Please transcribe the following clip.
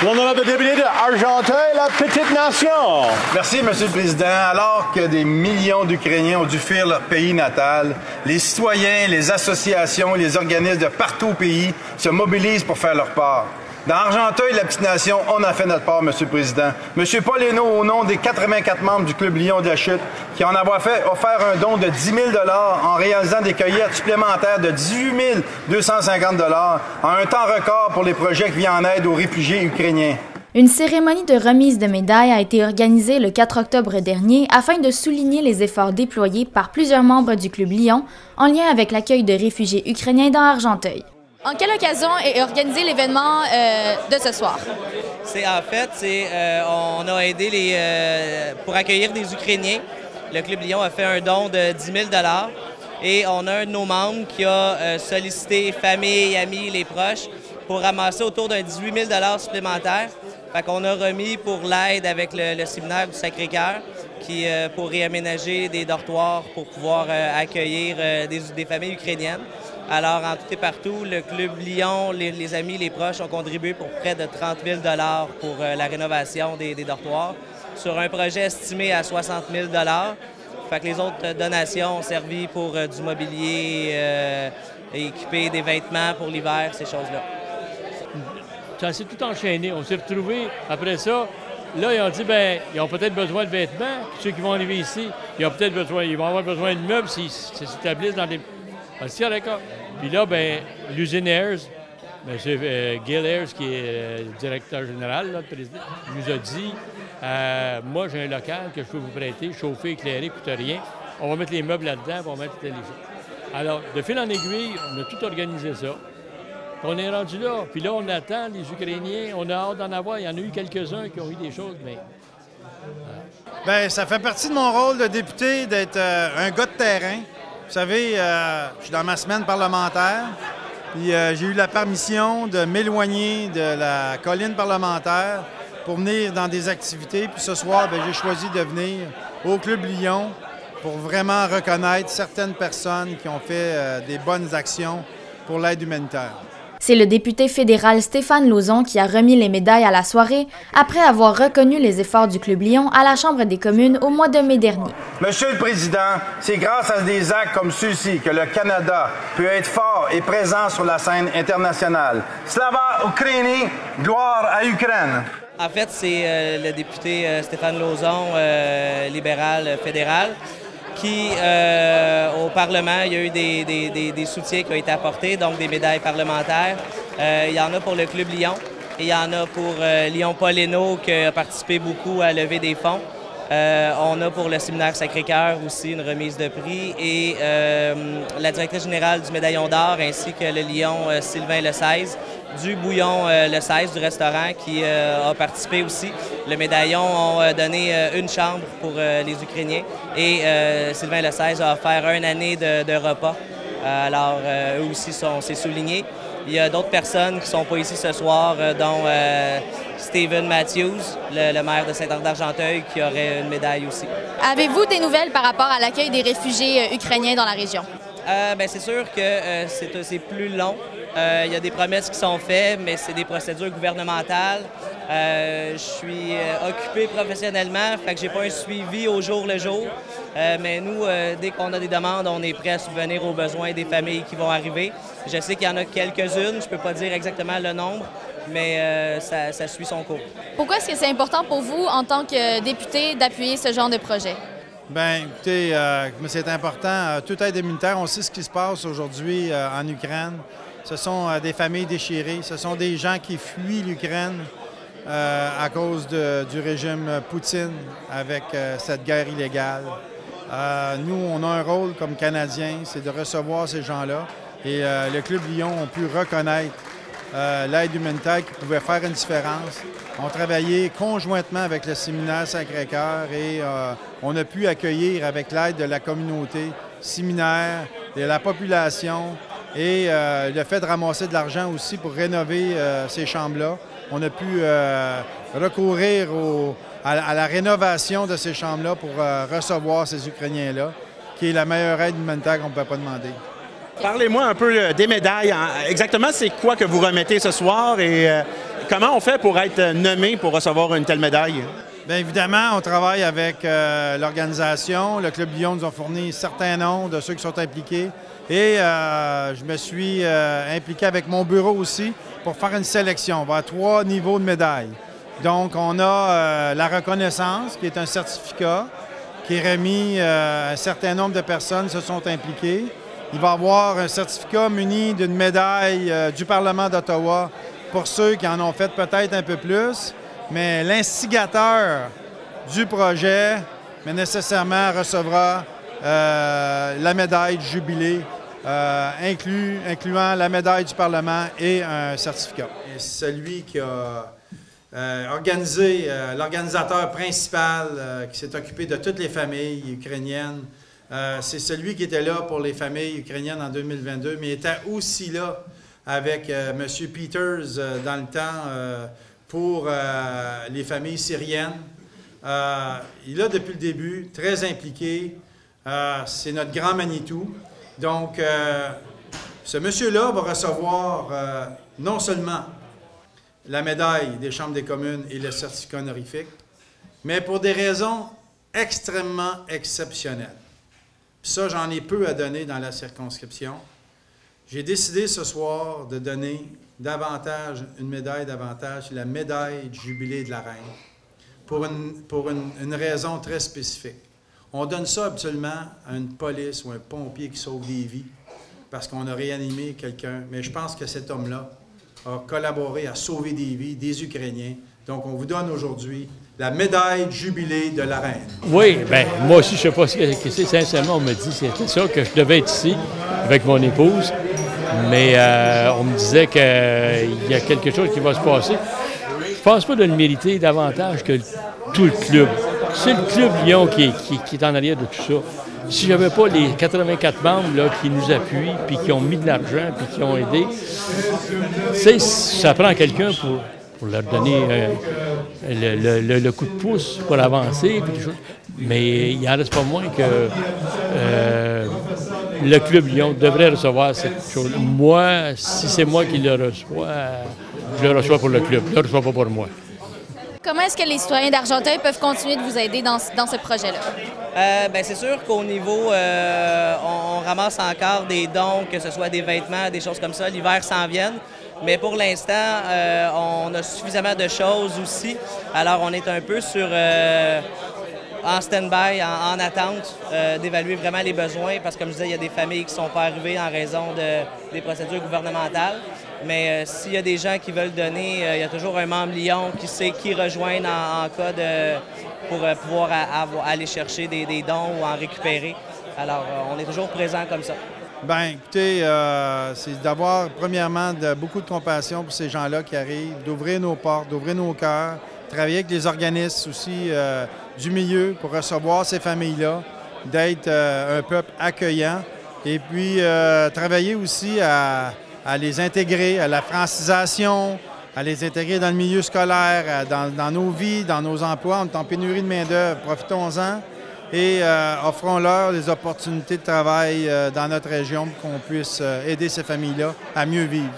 L'honorable député de Argenteuil, la petite nation. Merci, M. le Président. Alors que des millions d'Ukrainiens ont dû fuir leur pays natal, les citoyens, les associations, les organismes de partout au pays se mobilisent pour faire leur part. Dans Argenteuil, la petite nation, on a fait notre part, M. le Président. M. Paul Hainaut, au nom des 84 membres du Club Lion de la Chute, qui en avoir offert un don de 10 000 en réalisant des cueillettes supplémentaires de 18 250 en un temps record pour les projets qui viennent en aide aux réfugiés ukrainiens. Une cérémonie de remise de médailles a été organisée le 4 octobre dernier afin de souligner les efforts déployés par plusieurs membres du Club Lion en lien avec l'accueil de réfugiés ukrainiens dans Argenteuil. En quelle occasion est organisé l'événement de ce soir? On a aidé pour accueillir des Ukrainiens. Le Club Lion a fait un don de 10 000 et on a un de nos membres qui a sollicité famille, amis, les proches pour ramasser autour d'un 18 000 supplémentaires. Fait qu'on a remis pour l'aide avec le séminaire du Sacré-Cœur pour réaménager des dortoirs pour pouvoir accueillir des familles ukrainiennes. Alors, en tout et partout, le Club Lion, les amis, les proches ont contribué pour près de 30 000 pour la rénovation des dortoirs sur un projet estimé à 60 000 Fait que les autres donations ont servi pour du mobilier, équiper des vêtements pour l'hiver, ces choses-là. Ça s'est tout enchaîné. On s'est retrouvés après ça. Là, ils ont dit, bien, ils ont peut-être besoin de vêtements. Ceux qui vont arriver ici, ils vont avoir besoin de meubles s'ils s'établissent dans des... Ah, c'est d'accord. Puis là, bien, l'usine Ayers, M. Gil Ayers, qui est le directeur général, là, le président, nous a dit moi, j'ai un local que je peux vous prêter, chauffé, éclairé, coûte rien. On va mettre les meubles là-dedans, on va mettre les choses. Alors, de fil en aiguille, on a tout organisé ça. On est rendu là. Puis là, on attend les Ukrainiens. On a hâte d'en avoir. Il y en a eu quelques-uns qui ont eu des choses, mais... Bien, ça fait partie de mon rôle de député d'être un gars de terrain. Vous savez, je suis dans ma semaine parlementaire, puis j'ai eu la permission de m'éloigner de la colline parlementaire pour venir dans des activités. Puis ce soir, j'ai choisi de venir au Club Lion pour vraiment reconnaître certaines personnes qui ont fait des bonnes actions pour l'aide humanitaire. C'est le député fédéral Stéphane Lauzon qui a remis les médailles à la soirée après avoir reconnu les efforts du Club Lion à la Chambre des communes au mois de mai dernier. Monsieur le Président, c'est grâce à des actes comme ceux-ci que le Canada peut être fort et présent sur la scène internationale. Slava Ukraini, gloire à Ukraine. En fait, c'est le député Stéphane Lauzon, libéral fédéral, qui, au Parlement, il y a eu des soutiens qui ont été apportés, donc des médailles parlementaires. Il y en a pour le Club Lion et il y en a pour Lyon Paul Hainaut qui a participé beaucoup à lever des fonds. On a pour le séminaire Sacré-Cœur aussi une remise de prix et la directrice générale du Médaillon d'Or ainsi que le Lion Sylvain Leseize du Bouillon Leseize du restaurant qui a participé aussi. Le Médaillon a donné une chambre pour les Ukrainiens et Sylvain Leseize a offert une année de repas. Alors, eux aussi, c'est souligné. Il y a d'autres personnes qui ne sont pas ici ce soir, dont Stephen Matthews, le maire de Saint-Anne-d'Argenteuil, qui aurait une médaille aussi. Avez-vous des nouvelles par rapport à l'accueil des réfugiés ukrainiens dans la région? C'est sûr que c'est plus long. Il y a des promesses qui sont faites, mais c'est des procédures gouvernementales. Je suis occupé professionnellement, fait que j'ai pas un suivi au jour le jour. Mais nous, dès qu'on a des demandes, on est prêt à subvenir aux besoins des familles qui vont arriver. Je sais qu'il y en a quelques-unes, je peux pas dire exactement le nombre, mais ça suit son cours. Pourquoi est-ce que c'est important pour vous, en tant que député, d'appuyer ce genre de projet? Bien, écoutez, c'est important. Toute aide humanitaire, on sait ce qui se passe aujourd'hui en Ukraine. Ce sont des familles déchirées, ce sont des gens qui fuient l'Ukraine à cause du régime Poutine avec cette guerre illégale. Nous, on a un rôle comme Canadiens, c'est de recevoir ces gens-là. Et le Club Lion a pu reconnaître l'aide humanitaire qui pouvait faire une différence. On travaillait conjointement avec le séminaire Sacré-Cœur et on a pu accueillir avec l'aide de la communauté séminaire, de la population et le fait de ramasser de l'argent aussi pour rénover ces chambres-là. On a pu recourir à la rénovation de ces chambres-là pour recevoir ces Ukrainiens-là, qui est la meilleure aide humanitaire qu'on ne peut pas demander. Parlez-moi un peu des médailles. Exactement, c'est quoi que vous remettez ce soir et comment on fait pour être nommé pour recevoir une telle médaille? Bien évidemment, on travaille avec l'organisation. Le Club Lyon nous a fourni certains noms de ceux qui sont impliqués. Et je me suis impliqué avec mon bureau aussi pour faire une sélection. On va à 3 niveaux de médailles. Donc, on a la reconnaissance, qui est un certificat, qui est remis à un certain nombre de personnes qui se sont impliquées. Il va y avoir un certificat muni d'une médaille du Parlement d'Ottawa pour ceux qui en ont fait peut-être un peu plus. Mais l'instigateur du projet, mais nécessairement recevra la médaille du jubilé, incluant la médaille du Parlement et un certificat. Et celui qui a organisé, l'organisateur principal qui s'est occupé de toutes les familles ukrainiennes, c'est celui qui était là pour les familles ukrainiennes en 2022, mais il était aussi là avec M. Peters dans le temps pour les familles syriennes. Il est depuis le début très impliqué. C'est notre grand Manitou. Donc, ce monsieur-là va recevoir non seulement la médaille des Chambres des communes et le certificat honorifique, mais pour des raisons extrêmement exceptionnelles. Puis ça, j'en ai peu à donner dans la circonscription. J'ai décidé ce soir de donner une médaille d'avantage, la médaille du jubilé de la reine, pour une raison très spécifique. On donne ça habituellement à une police ou un pompier qui sauve des vies parce qu'on a réanimé quelqu'un. Mais je pense que cet homme-là a collaboré à sauver des vies, des Ukrainiens. Donc, on vous donne aujourd'hui la médaille du jubilé de la reine. Oui, bien, moi aussi, je ne sais pas ce que c'est. Sincèrement, on me dit c'était ça, que je devais être ici avec mon épouse. Mais on me disait qu'il y a quelque chose qui va se passer. Je ne pense pas de le mériter davantage que tout le club. C'est le club Lyon qui est en arrière de tout ça. Si je n'avais pas les 84 membres là, qui nous appuient, puis qui ont mis de l'argent, puis qui ont aidé, ça prend quelqu'un pour leur donner le coup de pouce pour avancer. Puis mais il n'en reste pas moins que le club Lyon devrait recevoir cette chose. Moi, si c'est moi qui le reçois, je le reçois pour le club, je ne le reçois pas pour moi. Comment est-ce que les citoyens d'Argenteuil peuvent continuer de vous aider dans ce projet-là? Bien, c'est sûr qu'au niveau, on ramasse encore des dons, que ce soit des vêtements, des choses comme ça. L'hiver s'en vient. Mais pour l'instant, on a suffisamment de choses aussi. Alors, on est un peu en stand-by, en attente d'évaluer vraiment les besoins. Parce que, comme je disais, il y a des familles qui ne sont pas arrivées en raison des procédures gouvernementales. Mais s'il y a des gens qui veulent donner, il y a toujours un membre Lyon qui sait qui rejoindre en cas pour pouvoir aller chercher des dons ou en récupérer. Alors, on est toujours présent comme ça. Bien, écoutez, c'est d'avoir, premièrement, beaucoup de compassion pour ces gens-là qui arrivent, d'ouvrir nos portes, d'ouvrir nos cœurs, travailler avec les organismes aussi du milieu pour recevoir ces familles-là, d'être un peuple accueillant et puis travailler aussi à les intégrer à la francisation, à les intégrer dans le milieu scolaire, dans nos vies, dans nos emplois. On est en pénurie de main-d'œuvre, profitons-en et offrons-leur des opportunités de travail dans notre région pour qu'on puisse aider ces familles-là à mieux vivre.